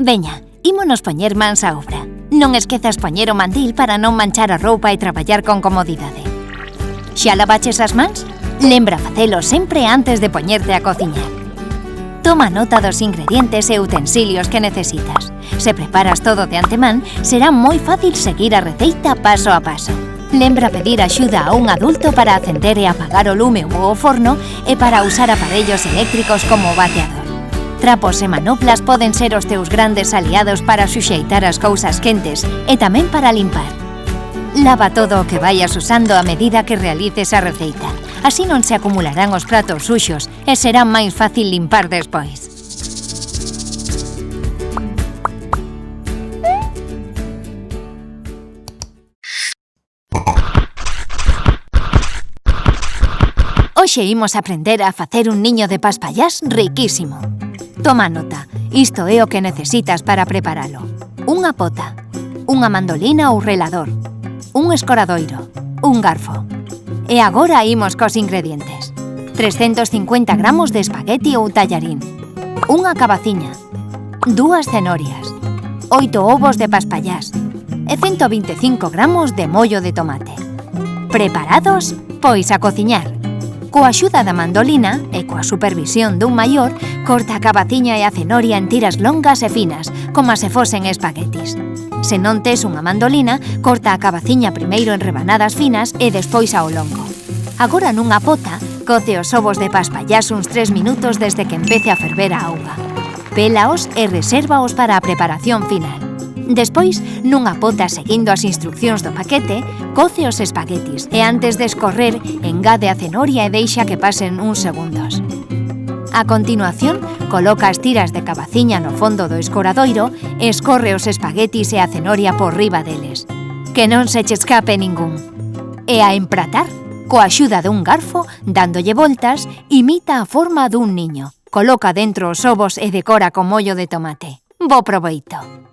Veña, ímonos poñer mans á obra. Non esquezas poñer o mandil para non manchar a roupa e traballar con comodidade. Xa lavaches as mans? Lembra facelo sempre antes de poñerte a cociñar. Toma nota dos ingredientes e utensilios que necesitas. Se preparas todo de antemán, será moi fácil seguir a receita paso a paso. Lembra pedir axuda a un adulto para acender e apagar o lume ou o forno e para usar aparellos eléctricos como o bateador. Trapos e manoplas poden ser os teus grandes aliados para suxeitar as cousas quentes e tamén para limpar. Lava todo o que vayas usando a medida que realices a receita. Así non se acumularán os pratos suxos e será máis fácil limpar despois. Hoxe imos aprender a facer un niño de paspallás riquísimo. Toma nota, isto é o que necesitas para preparalo. Unha pota, unha mandolina ou relador, un escoradoiro, un garfo. E agora imos cos ingredientes. 350 gramos de espagueti ou tallarín, unha cabaciña, 2 cenorias, 8 ovos de paspallás e 125 gramos de mollo de tomate. Preparados? Pois a cociñar. Coa axuda da mandolina e coa supervisión dun maior, corta a cabaciña e a cenoria en tiras longas e finas, como se fosen espaguetis. Se non tes unha mandolina, corta a cabaciña primeiro en rebanadas finas e despois ao longo. Agora nunha pota, coce os ovos de paspallás uns 3 minutos desde que empece a ferver a auga. Pélaos e resérvaos para a preparación final. Despois, nunha pota seguindo as instruccións do paquete, coce os espaguetis e antes de escorrer, engade a cenoria e deixa que pasen uns segundos. A continuación, coloca as tiras de cabaciña no fondo do escoradoiro e escorre os espaguetis e a cenoria por riba deles. Que non se che escape ningún. E a empratar, coa axuda dun garfo, dándolle voltas, imita a forma dun niño. Coloca dentro os ovos e decora con mollo de tomate. Bo proveito!